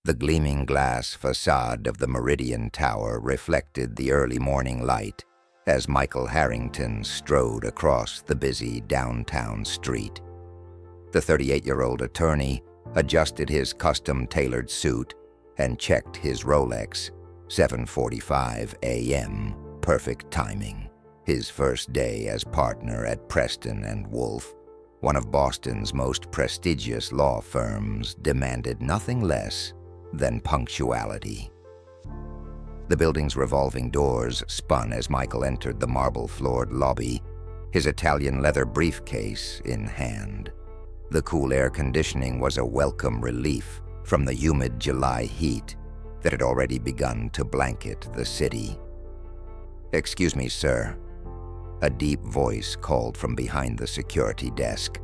The gleaming glass facade of the Meridian Tower reflected the early morning light as Michael Harrington strode across the busy downtown street. The 38-year-old attorney adjusted his custom-tailored suit and checked his Rolex. 7:45 a.m. Perfect timing. His first day as partner at Preston & Wolf, one of Boston's most prestigious law firms, demanded nothing less than punctuality. The building's revolving doors spun as Michael entered the marble-floored lobby, his Italian leather briefcase in hand. The cool air conditioning was a welcome relief from the humid July heat that had already begun to blanket the city. "Excuse me, sir." A deep voice called from behind the security desk.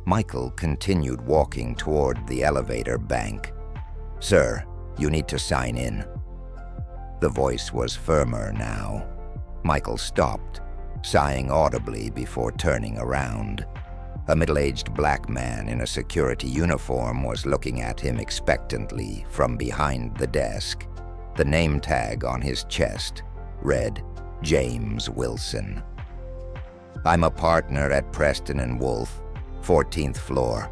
Michael continued walking toward the elevator bank. "Sir, you need to sign in." The voice was firmer now. Michael stopped, sighing audibly before turning around. A middle-aged black man in a security uniform was looking at him expectantly from behind the desk. The name tag on his chest read, James Wilson. "I'm a partner at Preston & Wolf, 14th floor,"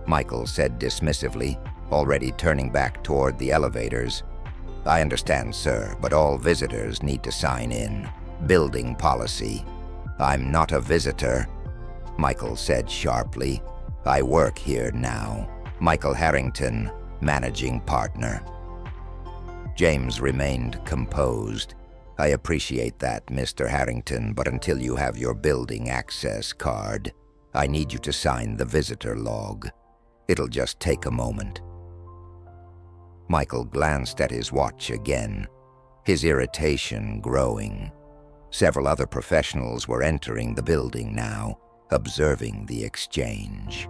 Michael said dismissively, already turning back toward the elevators. "I understand, sir, but all visitors need to sign in. Building policy." "I'm not a visitor," Michael said sharply. "I work here now. Michael Harrington, managing partner." James remained composed. "I appreciate that, Mr. Harrington, but until you have your building access card, I need you to sign the visitor log. It'll just take a moment." Michael glanced at his watch again, his irritation growing. Several other professionals were entering the building now, observing the exchange.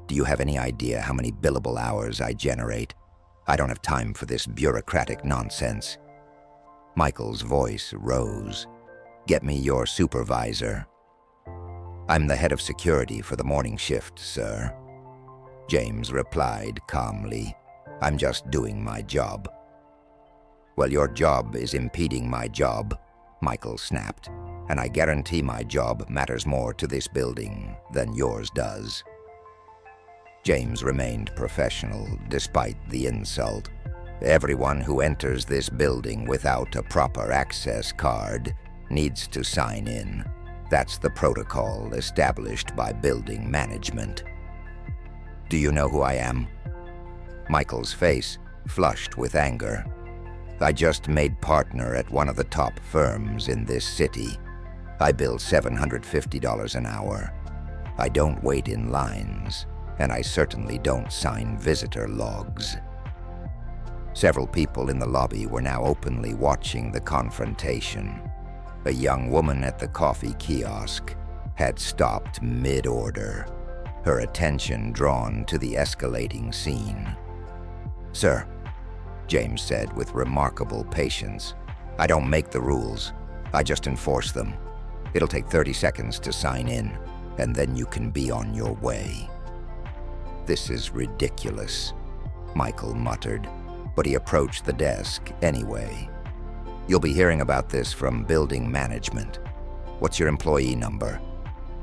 "Do you have any idea how many billable hours I generate? I don't have time for this bureaucratic nonsense." Michael's voice rose. "Get me your supervisor." "I'm the head of security for the morning shift, sir," James replied calmly. "I'm just doing my job." "Well, your job is impeding my job," Michael snapped, "and I guarantee my job matters more to this building than yours does." James remained professional despite the insult. "Everyone who enters this building without a proper access card needs to sign in. That's the protocol established by building management." "Do you know who I am?" Michael's face flushed with anger. "I just made partner at one of the top firms in this city. I bill $750 an hour. I don't wait in lines, and I certainly don't sign visitor logs." Several people in the lobby were now openly watching the confrontation. A young woman at the coffee kiosk had stopped mid-order, her attention drawn to the escalating scene. "Sir," James said with remarkable patience, "I don't make the rules. I just enforce them. It'll take 30 seconds to sign in, and then you can be on your way." "This is ridiculous," Michael muttered, but he approached the desk anyway. "You'll be hearing about this from building management. What's your employee number?"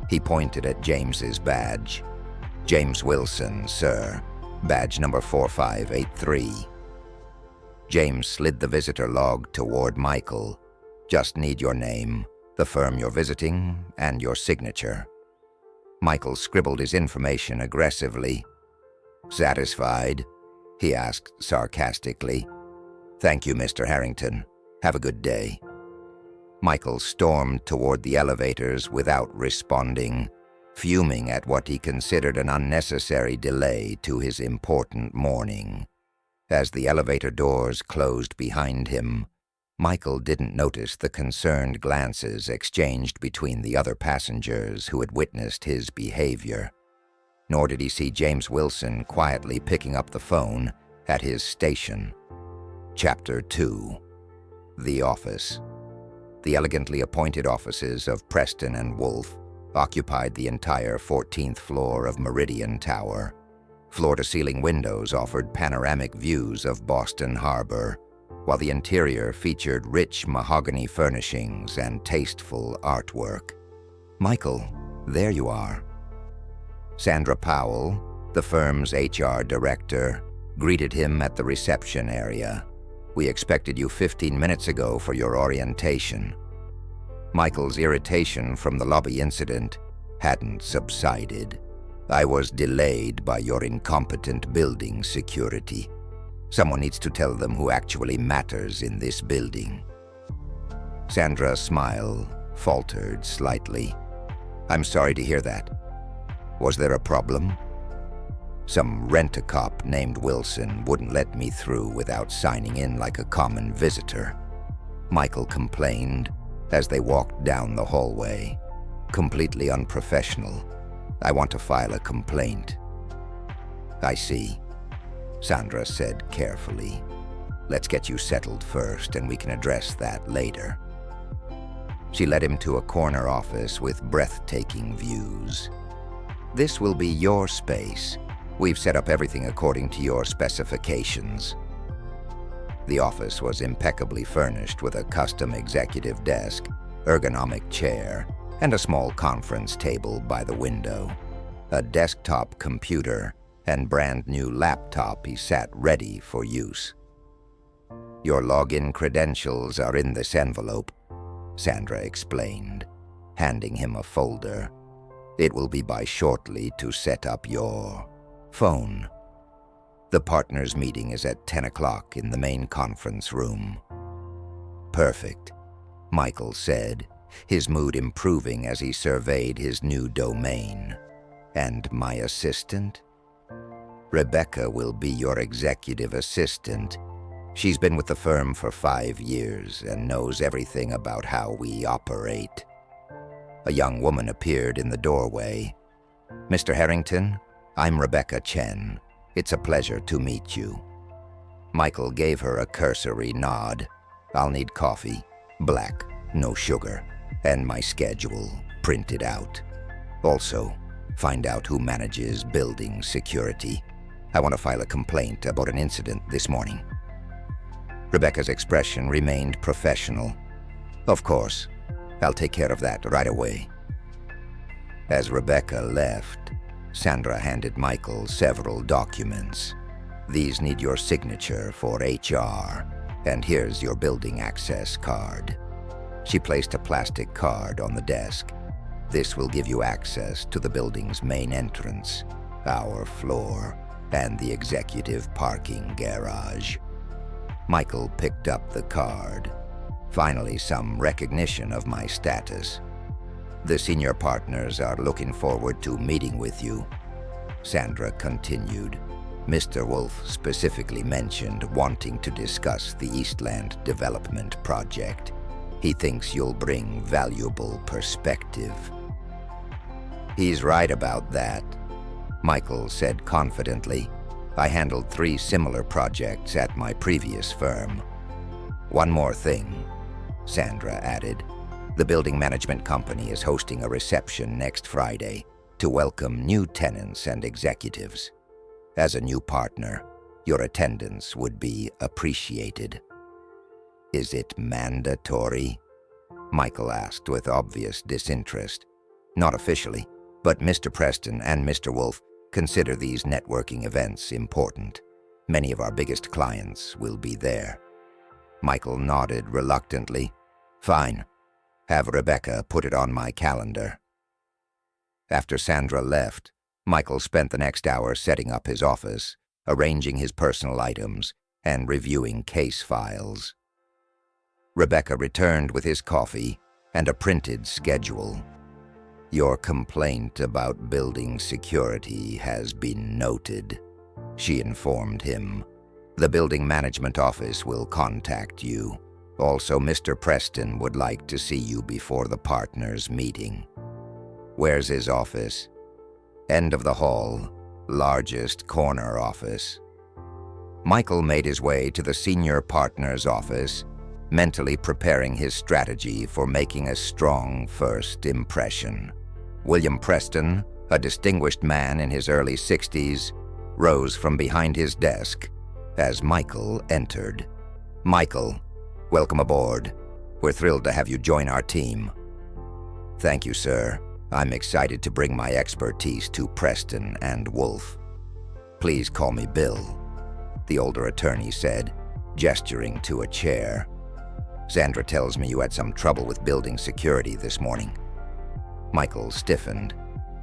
He pointed at James's badge. "James Wilson, sir. Badge number 4583. James slid the visitor log toward Michael. "Just need your name, the firm you're visiting, and your signature." Michael scribbled his information aggressively. "Satisfied?" he asked sarcastically. "Thank you, Mr. Harrington. Have a good day." Michael stormed toward the elevators without responding, fuming at what he considered an unnecessary delay to his important morning. As the elevator doors closed behind him, Michael didn't notice the concerned glances exchanged between the other passengers who had witnessed his behavior. Nor did he see James Wilson quietly picking up the phone at his station. Chapter 2. The Office. The elegantly appointed offices of Preston & Wolf occupied the entire 14th floor of Meridian Tower. Floor-to-ceiling windows offered panoramic views of Boston Harbor, while the interior featured rich mahogany furnishings and tasteful artwork. "Michael, there you are." Sandra Powell, the firm's HR director, greeted him at the reception area. "We expected you 15 minutes ago for your orientation." Michael's irritation from the lobby incident hadn't subsided. "I was delayed by your incompetent building security. Someone needs to tell them who actually matters in this building." Sandra's smile faltered slightly. "I'm sorry to hear that. Was there a problem?" "Some rent-a-cop named Wilson wouldn't let me through without signing in like a common visitor," Michael complained as they walked down the hallway. "Completely unprofessional. I want to file a complaint." "I see," Sandra said carefully. "Let's get you settled first, and we can address that later." She led him to a corner office with breathtaking views. "This will be your space. We've set up everything according to your specifications." The office was impeccably furnished with a custom executive desk, ergonomic chair, and a small conference table by the window. A desktop computer and brand new laptop he sat ready for use. "Your login credentials are in this envelope," Sandra explained, handing him a folder. "It will be by shortly to set up your phone. The partners' meeting is at 10 o'clock in the main conference room." "Perfect," Michael said, his mood improving as he surveyed his new domain. "And my assistant?" "Rebecca will be your executive assistant. She's been with the firm for 5 years and knows everything about how we operate." A young woman appeared in the doorway. "Mr. Harrington, I'm Rebecca Chen. It's a pleasure to meet you." Michael gave her a cursory nod. "I'll need coffee, black, no sugar, and my schedule printed out. Also, find out who manages building security. I want to file a complaint about an incident this morning." Rebecca's expression remained professional. "Of course, I'll take care of that right away." As Rebecca left, Sandra handed Michael several documents. "These need your signature for HR, and here's your building access card." She placed a plastic card on the desk. "This will give you access to the building's main entrance, our floor, and the executive parking garage." Michael picked up the card. "Finally, some recognition of my status. The senior partners are looking forward to meeting with you." Sandra continued. "Mr. Wolf specifically mentioned wanting to discuss the Eastland development project. He thinks you'll bring valuable perspective." "He's right about that," Michael said confidently. "I handled 3 similar projects at my previous firm." "One more thing," Sandra added. "The building management company is hosting a reception next Friday to welcome new tenants and executives. As a new partner, your attendance would be appreciated." "Is it mandatory?" Michael asked with obvious disinterest. "Not officially, but Mr. Preston and Mr. Wolf consider these networking events important. Many of our biggest clients will be there." Michael nodded reluctantly. "Fine. Have Rebecca put it on my calendar." After Sandra left, Michael spent the next hour setting up his office, arranging his personal items, and reviewing case files. Rebecca returned with his coffee and a printed schedule. "Your complaint about building security has been noted," she informed him. "The building management office will contact you. Also, Mr. Preston would like to see you before the partners' meeting." "Where's his office?" "End of the hall, largest corner office." Michael made his way to the senior partner's office, mentally preparing his strategy for making a strong first impression. William Preston, a distinguished man in his early 60s, rose from behind his desk as Michael entered. "Michael, welcome aboard. We're thrilled to have you join our team." "Thank you, sir. I'm excited to bring my expertise to Preston and Wolf." "Please call me Bill," the older attorney said, gesturing to a chair. "Sandra tells me you had some trouble with building security this morning." Michael stiffened.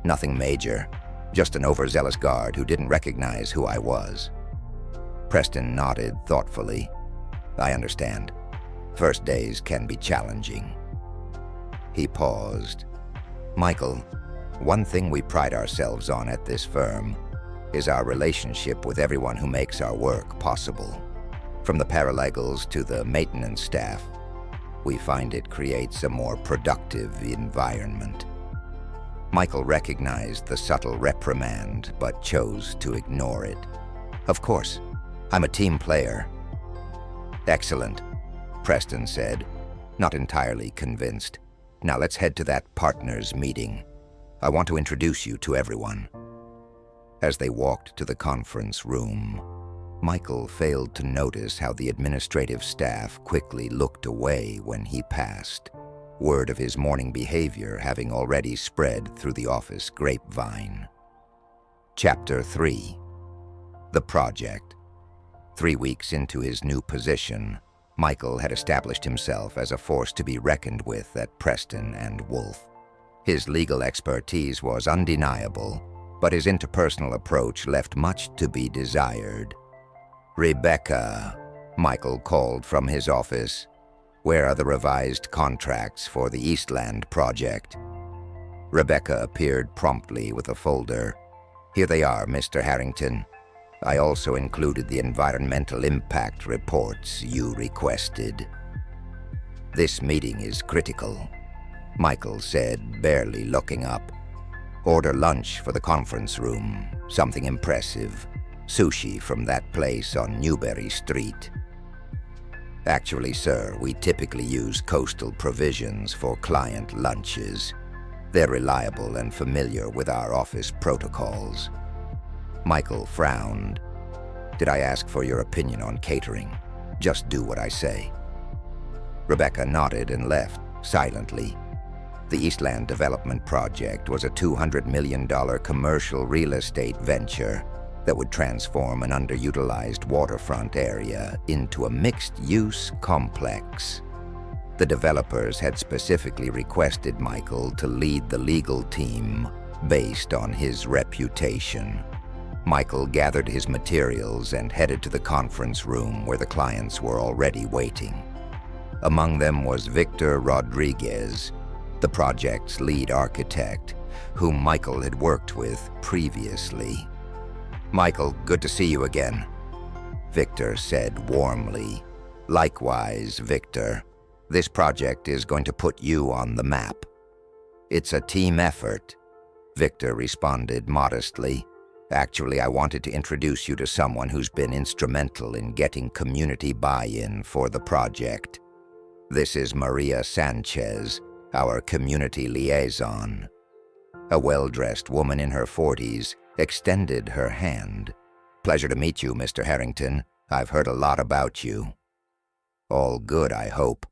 "Nothing major, just an overzealous guard who didn't recognize who I was." Preston nodded thoughtfully. "I understand. First days can be challenging." He paused. "Michael, one thing we pride ourselves on at this firm is our relationship with everyone who makes our work possible. From the paralegals to the maintenance staff, we find it creates a more productive environment." Michael recognized the subtle reprimand, but chose to ignore it. "Of course, I'm a team player." "Excellent," Preston said, not entirely convinced. "Now let's head to that partners meeting. I want to introduce you to everyone." As they walked to the conference room, Michael failed to notice how the administrative staff quickly looked away when he passed, word of his morning behavior having already spread through the office grapevine. Chapter 3. The Project. 3 weeks into his new position, Michael had established himself as a force to be reckoned with at Preston and Wolf. His legal expertise was undeniable, but his interpersonal approach left much to be desired. "Rebecca," Michael called from his office. "Where are the revised contracts for the Eastland project?" Rebecca appeared promptly with a folder. "Here they are, Mr. Harrington. I also included the environmental impact reports you requested." "This meeting is critical," Michael said, barely looking up. "Order lunch for the conference room, something impressive. Sushi from that place on Newberry Street." "Actually, sir, we typically use Coastal Provisions for client lunches. They're reliable and familiar with our office protocols." Michael frowned. "Did I ask for your opinion on catering? Just do what I say." Rebecca nodded and left, silently. The Eastland Development Project was a $200 million commercial real estate venture that would transform an underutilized waterfront area into a mixed-use complex. The developers had specifically requested Michael to lead the legal team based on his reputation. Michael gathered his materials and headed to the conference room where the clients were already waiting. Among them was Victor Rodriguez, the project's lead architect, whom Michael had worked with previously. "Michael, good to see you again," Victor said warmly. "Likewise, Victor. This project is going to put you on the map." "It's a team effort," Victor responded modestly. "Actually, I wanted to introduce you to someone who's been instrumental in getting community buy-in for the project. This is Maria Sanchez, our community liaison." A well-dressed woman in her 40s extended her hand. "Pleasure to meet you, Mr. Harrington. I've heard a lot about you." "All good, I hope,"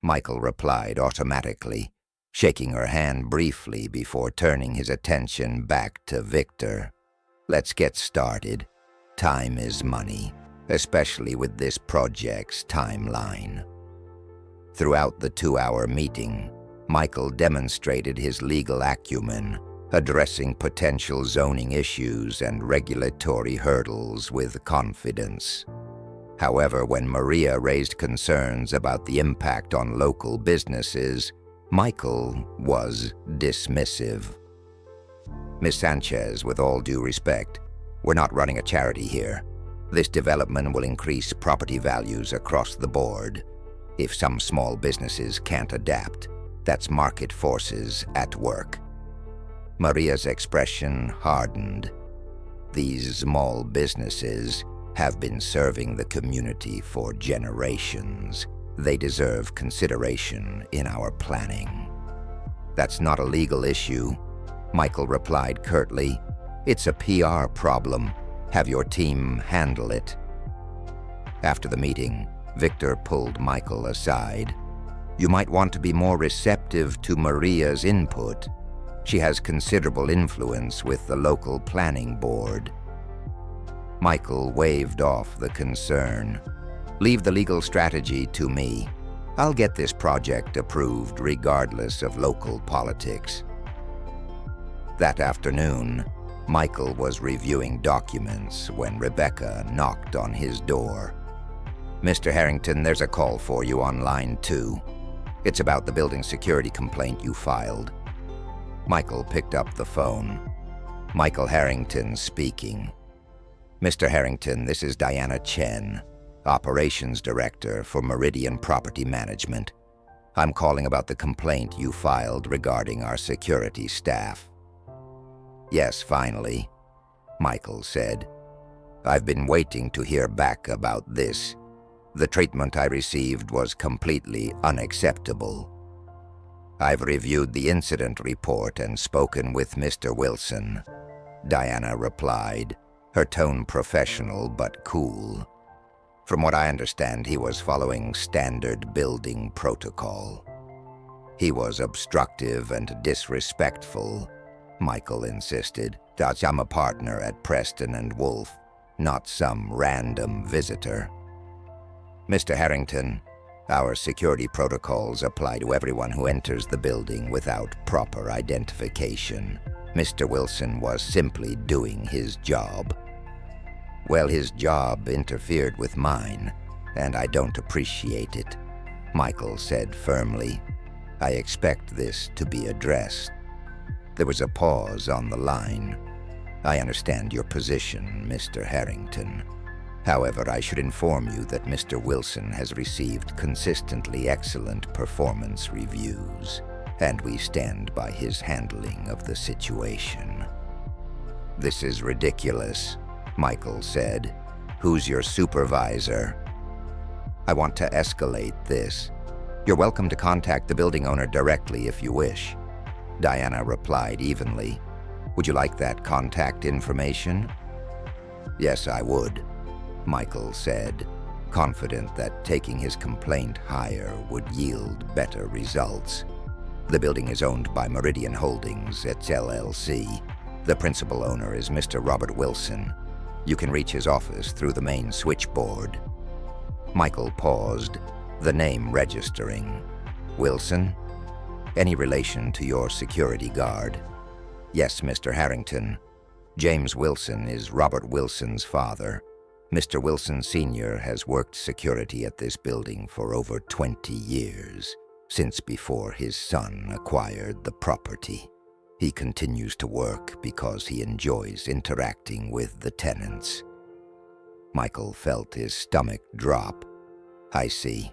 Michael replied automatically, shaking her hand briefly before turning his attention back to Victor. "Let's get started. Time is money, especially with this project's timeline." Throughout the 2-hour meeting, Michael demonstrated his legal acumen, addressing potential zoning issues and regulatory hurdles with confidence. However, when Maria raised concerns about the impact on local businesses, Michael was dismissive. "Miss Sanchez, with all due respect, we're not running a charity here. This development will increase property values across the board. If some small businesses can't adapt, that's market forces at work." Maria's expression hardened. "These small businesses have been serving the community for generations. They deserve consideration in our planning." "That's not a legal issue," Michael replied curtly. "It's a PR problem. Have your team handle it." After the meeting, Victor pulled Michael aside. "You might want to be more receptive to Maria's input. She has considerable influence with the local planning board." Michael waved off the concern. "Leave the legal strategy to me. I'll get this project approved regardless of local politics." That afternoon, Michael was reviewing documents when Rebecca knocked on his door. "Mr. Harrington, there's a call for you on line 2. It's about the building security complaint you filed." Michael picked up the phone. "Michael Harrington speaking." "Mr. Harrington, this is Diana Chen, Operations Director for Meridian Property Management. I'm calling about the complaint you filed regarding our security staff." "Yes, finally," Michael said. "I've been waiting to hear back about this. The treatment I received was completely unacceptable." "I've reviewed the incident report and spoken with Mr. Wilson," Diana replied, her tone professional but cool. "From what I understand, he was following standard building protocol." "He was obstructive and disrespectful," Michael insisted. "I'm a partner at Preston and Wolf, not some random visitor." "Mr. Harrington, our security protocols apply to everyone who enters the building without proper identification. Mr. Wilson was simply doing his job." "Well, his job interfered with mine, and I don't appreciate it," Michael said firmly. "I expect this to be addressed." There was a pause on the line. "I understand your position, Mr. Harrington. However, I should inform you that Mr. Wilson has received consistently excellent performance reviews, and we stand by his handling of the situation." "This is ridiculous," Michael said. "Who's your supervisor?" "I want to escalate this. You're welcome to contact the building owner directly if you wish," Diana replied evenly. "Would you like that contact information?" "Yes, I would," Michael said, confident that taking his complaint higher would yield better results. "The building is owned by Meridian Holdings, it's LLC. The principal owner is Mr. Robert Wilson. You can reach his office through the main switchboard." Michael paused, the name registering. "Wilson? Any relation to your security guard?" "Yes, Mr. Harrington. James Wilson is Robert Wilson's father. Mr. Wilson Sr. has worked security at this building for over 20 years, since before his son acquired the property. He continues to work because he enjoys interacting with the tenants." Michael felt his stomach drop. "I see.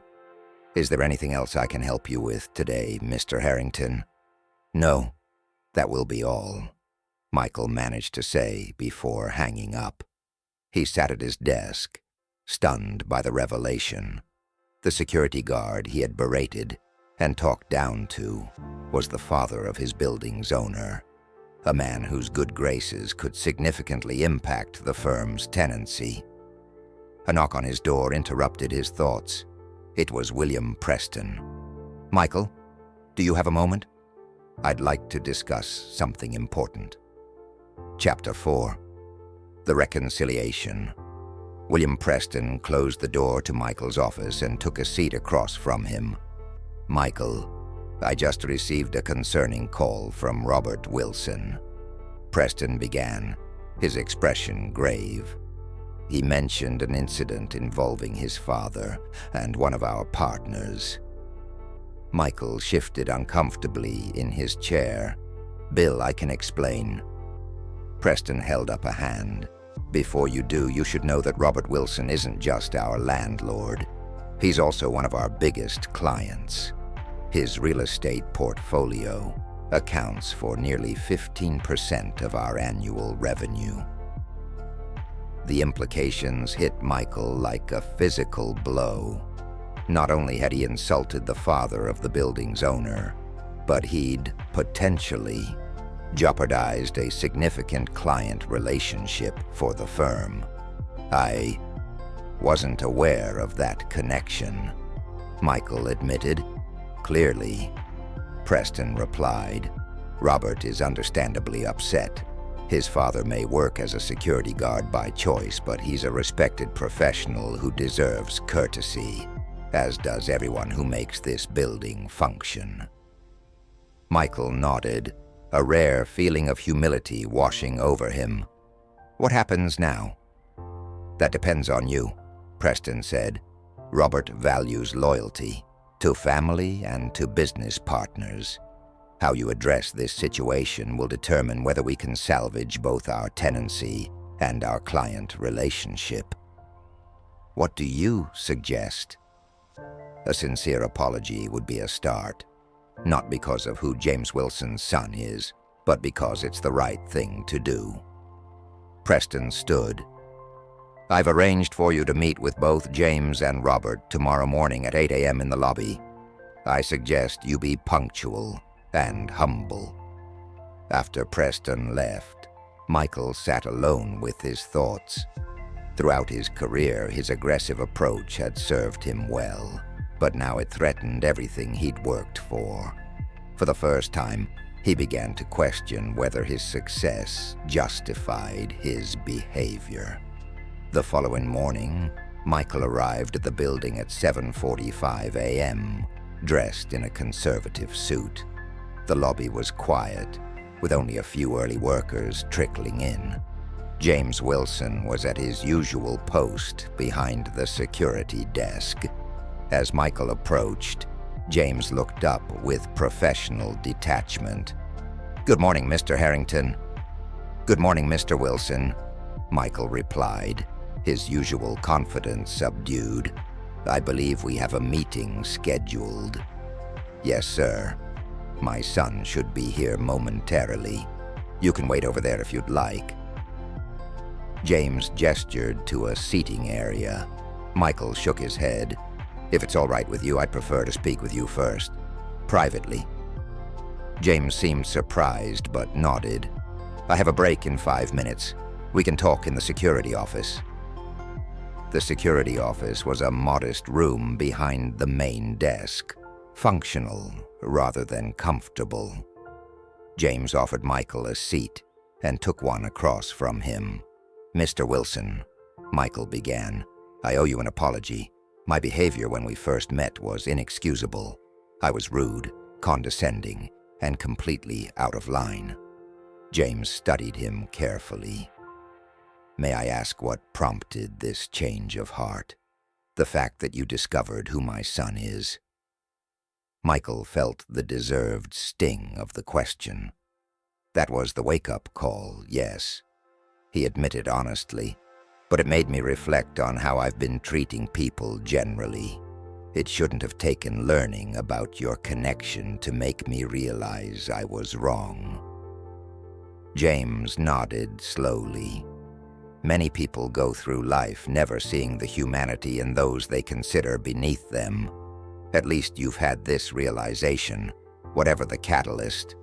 Is there anything else I can help you with today, Mr. Harrington?" "No, that will be all," Michael managed to say before hanging up. He sat at his desk, stunned by the revelation. The security guard he had berated and talked down to was the father of his building's owner, a man whose good graces could significantly impact the firm's tenancy. A knock on his door interrupted his thoughts. It was William Preston. "Michael, do you have a moment? I'd like to discuss something important." Chapter 4. The Reconciliation. William Preston closed the door to Michael's office and took a seat across from him. "Michael, I just received a concerning call from Robert Wilson," Preston began, his expression grave. "He mentioned an incident involving his father and one of our partners." Michael shifted uncomfortably in his chair. "Bill, I can explain." Preston held up a hand. "Before you do, you should know that Robert Wilson isn't just our landlord. He's also one of our biggest clients. His real estate portfolio accounts for nearly 15% of our annual revenue." The implications hit Michael like a physical blow. Not only had he insulted the father of the building's owner, but he'd potentially jeopardized a significant client relationship for the firm. I wasn't aware of that connection, Michael admitted. Clearly, Preston replied. Robert is understandably upset. His father may work as a security guard by choice, but he's a respected professional who deserves courtesy, as does everyone who makes this building function. Michael nodded, a rare feeling of humility washing over him. What happens now? That depends on you, Preston said. Robert values loyalty, to family and to business partners. How you address this situation will determine whether we can salvage both our tenancy and our client relationship. What do you suggest? A sincere apology would be a start, not because of who James Wilson's son is, but because it's the right thing to do. Preston stood. I've arranged for you to meet with both James and Robert tomorrow morning at 8 a.m. in the lobby. I suggest you be punctual and humble. After Preston left, Michael sat alone with his thoughts. Throughout his career, his aggressive approach had served him well, but now it threatened everything he'd worked for. For the first time, he began to question whether his success justified his behavior. The following morning, Michael arrived at the building at 7:45 a.m., dressed in a conservative suit. The lobby was quiet, with only a few early workers trickling in. James Wilson was at his usual post behind the security desk. As Michael approached, James looked up with professional detachment. "Good morning, Mr. Harrington." "Good morning, Mr. Wilson," Michael replied, his usual confidence subdued. "I believe we have a meeting scheduled." "Yes, sir. My son should be here momentarily. You can wait over there if you'd like." James gestured to a seating area. Michael shook his head. "If it's all right with you, I'd prefer to speak with you first, privately." James seemed surprised but nodded. "I have a break in 5 minutes. We can talk in the security office." The security office was a modest room behind the main desk, functional rather than comfortable. James offered Michael a seat and took one across from him. "Mr. Wilson," Michael began, "I owe you an apology. My behavior when we first met was inexcusable. I was rude, condescending, and completely out of line." James studied him carefully. "May I ask what prompted this change of heart? The fact that you discovered who my son is?" Michael felt the deserved sting of the question. "That was the wake-up call, yes," he admitted honestly, "but it made me reflect on how I've been treating people generally. It shouldn't have taken learning about your connection to make me realize I was wrong." James nodded slowly. Many people go through life never seeing the humanity in those they consider beneath them. At least you've had this realization, whatever the catalyst.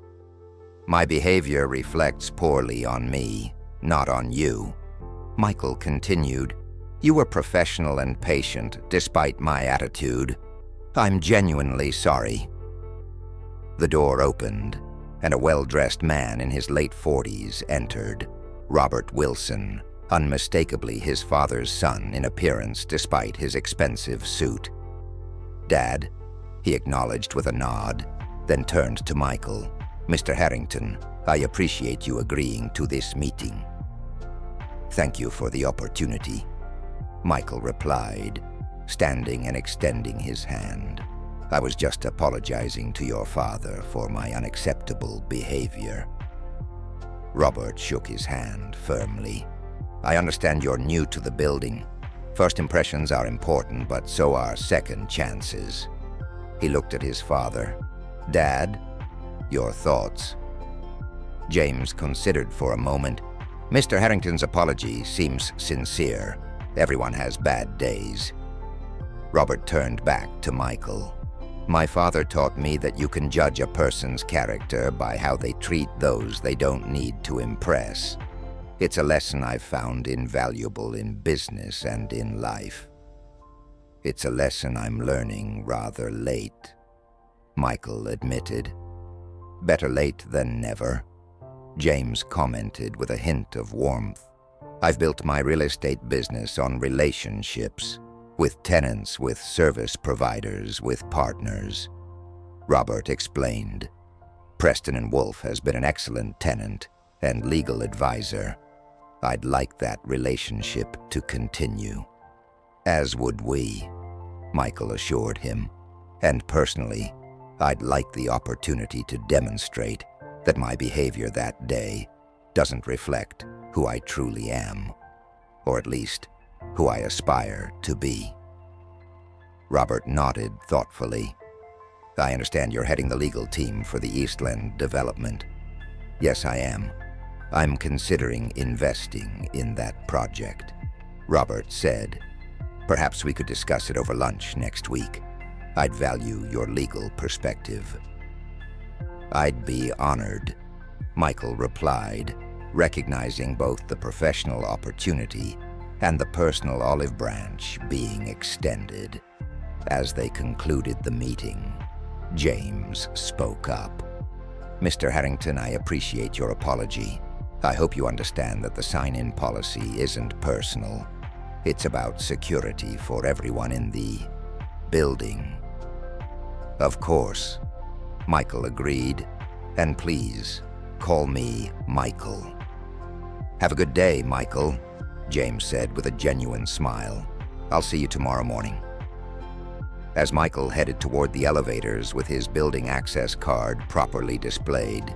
"My behavior reflects poorly on me, not on you," Michael continued. "You were professional and patient despite my attitude. I'm genuinely sorry." The door opened, and a well-dressed man in his late 40s entered. Robert Wilson, unmistakably his father's son in appearance despite his expensive suit. "Dad," he acknowledged with a nod, then turned to Michael. "Mr. Harrington, I appreciate you agreeing to this meeting." "Thank you for the opportunity," Michael replied, standing and extending his hand. "I was just apologizing to your father for my unacceptable behavior." Robert shook his hand firmly. "I understand you're new to the building. First impressions are important, but so are second chances." He looked at his father. "Dad, your thoughts?" James considered for a moment. "Mr. Harrington's apology seems sincere. Everyone has bad days." Robert turned back to Michael. My father taught me that you can judge a person's character by how they treat those they don't need to impress. It's a lesson I've found invaluable in business and in life. It's a lesson I'm learning rather late, Michael admitted. Better late than never, James commented with a hint of warmth. I've built my real estate business on relationships, with tenants, with service providers, with partners. Robert explained. Preston and Wolf has been an excellent tenant and legal advisor. I'd like that relationship to continue. As would we, Michael assured him. And personally, I'd like the opportunity to demonstrate that my behavior that day doesn't reflect who I truly am, or at least who I aspire to be. Robert nodded thoughtfully. I understand you're heading the legal team for the Eastland development. Yes, I am. I'm considering investing in that project, Robert said. Perhaps we could discuss it over lunch next week. I'd value your legal perspective. I'd be honored, Michael replied, recognizing both the professional opportunity and the personal olive branch being extended. As they concluded the meeting, James spoke up. Mr. Harrington, I appreciate your apology. I hope you understand that the sign-in policy isn't personal. It's about security for everyone in the building. Of course, Michael agreed, and please call me Michael. Have a good day, Michael, James said with a genuine smile. I'll see you tomorrow morning. As Michael headed toward the elevators with his building access card properly displayed,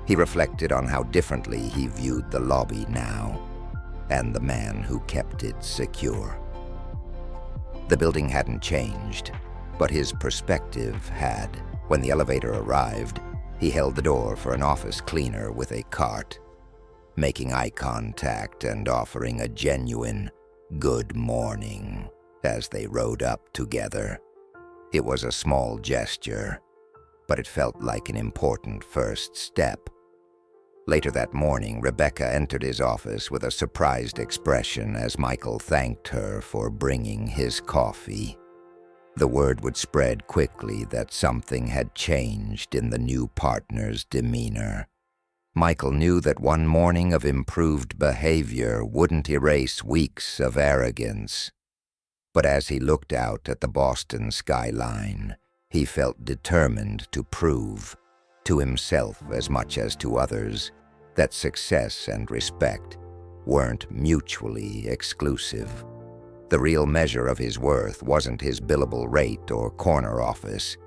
he reflected on how differently he viewed the lobby now, and the man who kept it secure. The building hadn't changed, but his perspective had. When the elevator arrived, he held the door for an office cleaner with a cart, making eye contact and offering a genuine good morning as they rode up together. It was a small gesture, but it felt like an important first step. Later that morning, Rebecca entered his office with a surprised expression as Michael thanked her for bringing his coffee. The word would spread quickly that something had changed in the new partner's demeanor. Michael knew that one morning of improved behavior wouldn't erase weeks of arrogance. But as he looked out at the Boston skyline, he felt determined to prove, to himself as much as to others, that success and respect weren't mutually exclusive. The real measure of his worth wasn't his billable rate or corner office,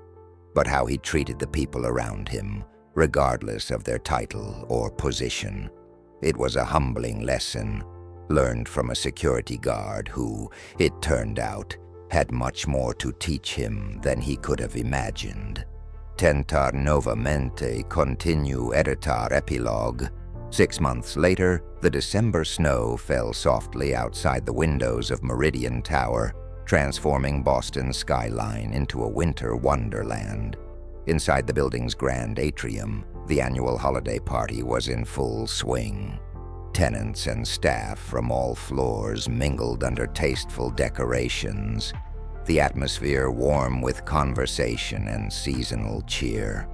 but how he treated the people around him, regardless of their title or position. It was a humbling lesson, learned from a security guard who, it turned out, had much more to teach him than he could have imagined. Tentar novamente continue editar epilogue. 6 months later, the December snow fell softly outside the windows of Meridian Tower, transforming Boston's skyline into a winter wonderland. Inside the building's grand atrium, the annual holiday party was in full swing. Tenants and staff from all floors mingled under tasteful decorations, the atmosphere warm with conversation and seasonal cheer.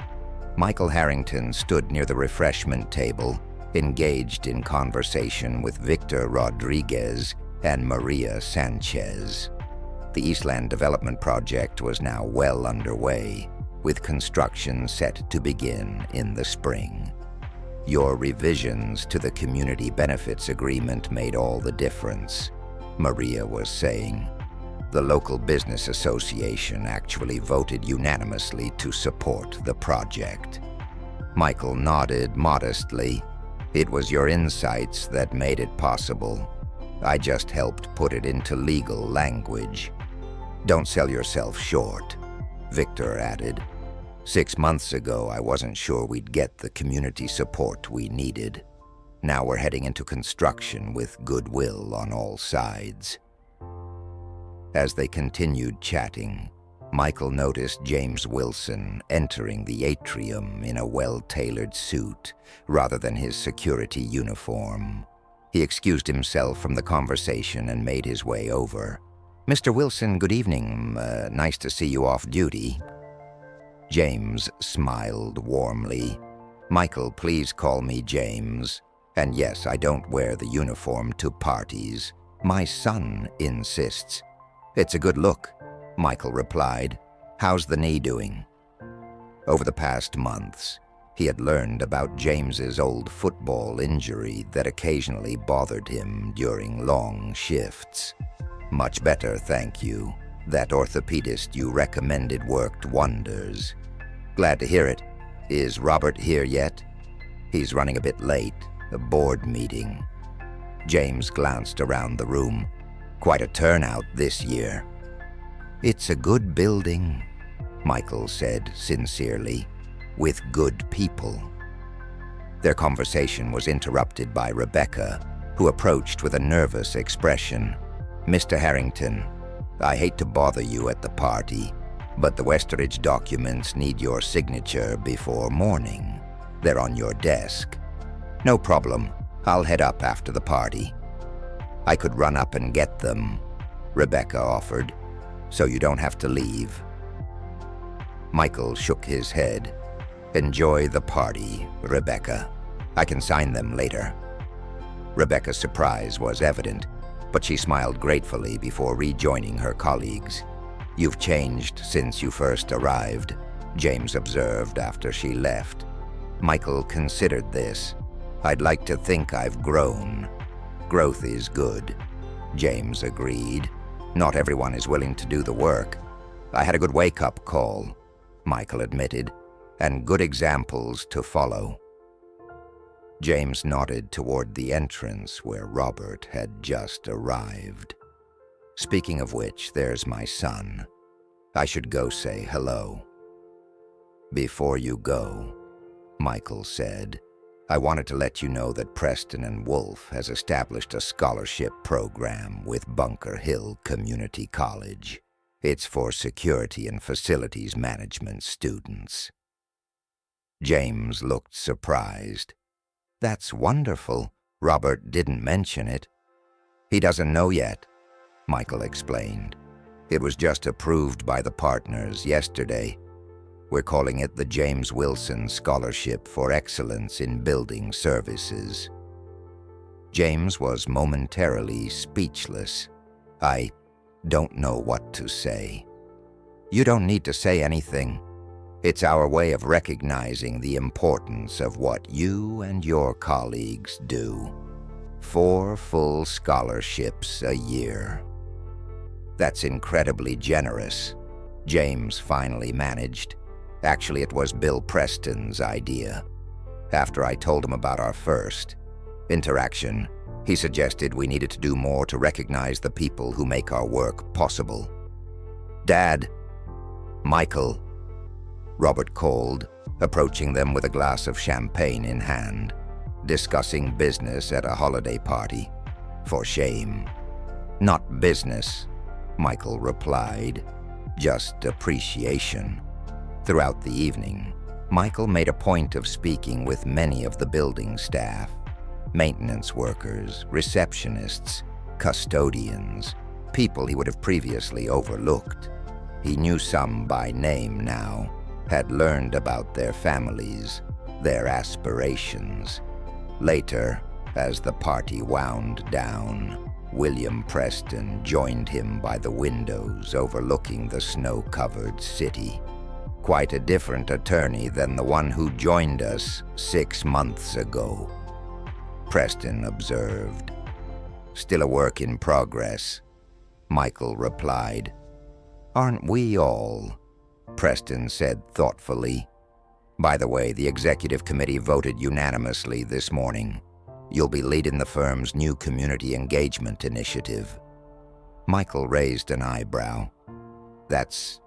Michael Harrington stood near the refreshment table, engaged in conversation with Victor Rodriguez and Maria Sanchez. The Eastland Development Project was now well underway, with construction set to begin in the spring. Your revisions to the Community Benefits Agreement made all the difference, Maria was saying. The local business association actually voted unanimously to support the project. Michael nodded modestly. It was your insights that made it possible. I just helped put it into legal language. Don't sell yourself short, Victor added. 6 months ago, I wasn't sure we'd get the community support we needed. Now we're heading into construction with goodwill on all sides. As they continued chatting, Michael noticed James Wilson entering the atrium in a well-tailored suit rather than his security uniform. He excused himself from the conversation and made his way over. "Mr. Wilson, good evening. Nice to see you off duty." James smiled warmly. "Michael, please call me James. And yes, I don't wear the uniform to parties. My son insists." "It's a good look," Michael replied. "How's the knee doing?" Over the past months, he had learned about James's old football injury that occasionally bothered him during long shifts. "Much better, thank you. That orthopedist you recommended worked wonders." "Glad to hear it. Is Robert here yet?" "He's running a bit late. A board meeting." James glanced around the room. "Quite a turnout this year." "It's a good building," Michael said sincerely, "with good people." Their conversation was interrupted by Rebecca, who approached with a nervous expression. "Mr. Harrington, I hate to bother you at the party, but the Westeridge documents need your signature before morning. They're on your desk." "No problem. I'll head up after the party." "I could run up and get them," Rebecca offered, "so you don't have to leave." Michael shook his head. "Enjoy the party, Rebecca. I can sign them later." Rebecca's surprise was evident, but she smiled gratefully before rejoining her colleagues. "You've changed since you first arrived," James observed after she left. Michael considered this. "I'd like to think I've grown." "Growth is good," James agreed. "Not everyone is willing to do the work." "I had a good wake-up call," Michael admitted, "and good examples to follow." James nodded toward the entrance where Robert had just arrived. "Speaking of which, there's my son. I should go say hello." "Before you go," Michael said, "I wanted to let you know that Preston and Wolf has established a scholarship program with Bunker Hill Community College. It's for security and facilities management students." James looked surprised. "That's wonderful. Robert didn't mention it." "He doesn't know yet," Michael explained. "It was just approved by the partners yesterday. We're calling it the James Wilson Scholarship for Excellence in Building Services." James was momentarily speechless. "I don't know what to say." "You don't need to say anything. It's our way of recognizing the importance of what you and your colleagues do. 4 full scholarships a year." "That's incredibly generous," James finally managed. "Actually, it was Bill Preston's idea. After I told him about our first interaction, he suggested we needed to do more to recognize the people who make our work possible." "Dad!" "Michael," Robert called, approaching them with a glass of champagne in hand. "Discussing business at a holiday party. For shame." "Not business," Michael replied. "Just appreciation." Throughout the evening, Michael made a point of speaking with many of the building staff, maintenance workers, receptionists, custodians, people he would have previously overlooked. He knew some by name now, had learned about their families, their aspirations. Later, as the party wound down, William Preston joined him by the windows overlooking the snow-covered city. "Quite a different attorney than the one who joined us 6 months ago," Preston observed. "Still a work in progress," Michael replied. "Aren't we all?" Preston said thoughtfully. "By the way, the executive committee voted unanimously this morning. You'll be leading the firm's new community engagement initiative." Michael raised an eyebrow. "That's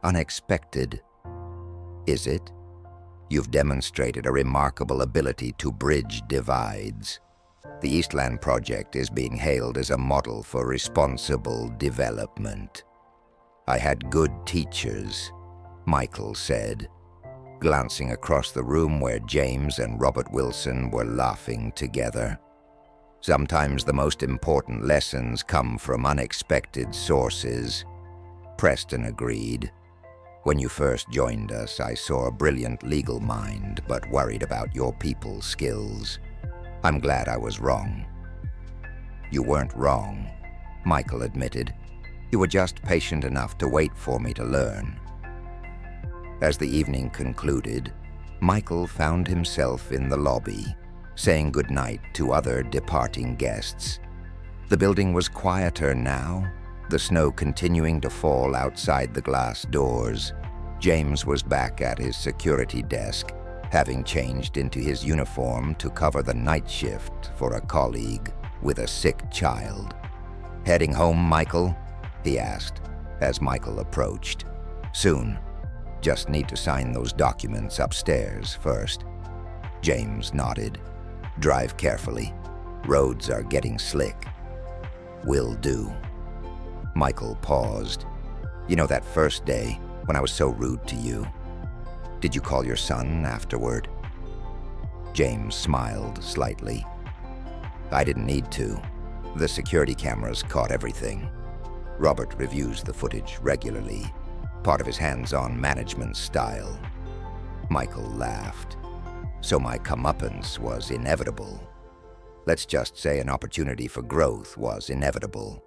unexpected." "Is it? You've demonstrated a remarkable ability to bridge divides. The Eastland project is being hailed as a model for responsible development." "I had good teachers," Michael said, glancing across the room where James and Robert Wilson were laughing together. "Sometimes the most important lessons come from unexpected sources." Preston agreed. "When you first joined us, I saw a brilliant legal mind, but worried about your people's skills. I'm glad I was wrong." "You weren't wrong," Michael admitted. "You were just patient enough to wait for me to learn." As the evening concluded, Michael found himself in the lobby, saying goodnight to other departing guests. The building was quieter now, the snow continuing to fall outside the glass doors. James was back at his security desk, having changed into his uniform to cover the night shift for a colleague with a sick child. "Heading home, Michael?" he asked, as Michael approached. "Soon. Just need to sign those documents upstairs first." James nodded. "Drive carefully. Roads are getting slick." "Will do." Michael paused. "You know that first day when I was so rude to you? Did you call your son afterward?" James smiled slightly. "I didn't need to. The security cameras caught everything. Robert reviews the footage regularly, part of his hands-on management style." Michael laughed. "So my comeuppance was inevitable. Let's just say an opportunity for growth was inevitable,"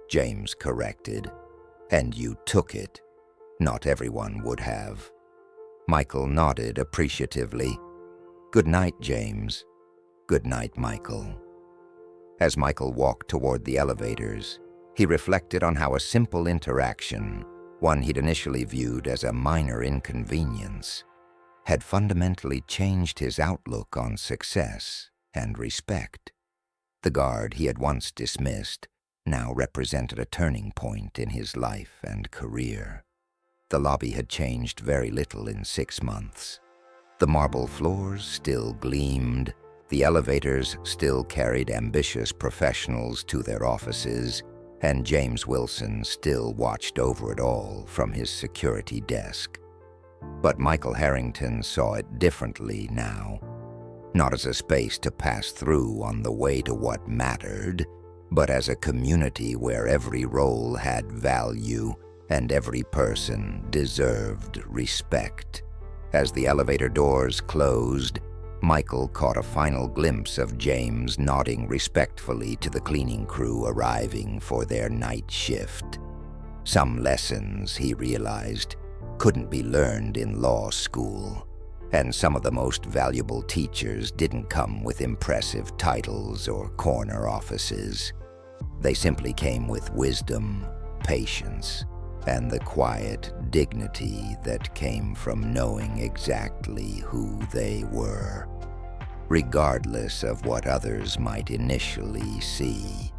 James corrected. "And you took it. Not everyone would have." Michael nodded appreciatively. "Good night, James." "Good night, Michael." As Michael walked toward the elevators, he reflected on how a simple interaction, one he'd initially viewed as a minor inconvenience, had fundamentally changed his outlook on success and respect. The guard he had once dismissed now represented a turning point in his life and career. The lobby had changed very little in 6 months. The marble floors still gleamed, the elevators still carried ambitious professionals to their offices, and James Wilson still watched over it all from his security desk. But Michael Harrington saw it differently now, not as a space to pass through on the way to what mattered, but as a community where every role had value and every person deserved respect. As the elevator doors closed, Michael caught a final glimpse of James nodding respectfully to the cleaning crew arriving for their night shift. Some lessons, he realized, couldn't be learned in law school, and some of the most valuable teachers didn't come with impressive titles or corner offices. They simply came with wisdom, patience, and the quiet dignity that came from knowing exactly who they were, regardless of what others might initially see.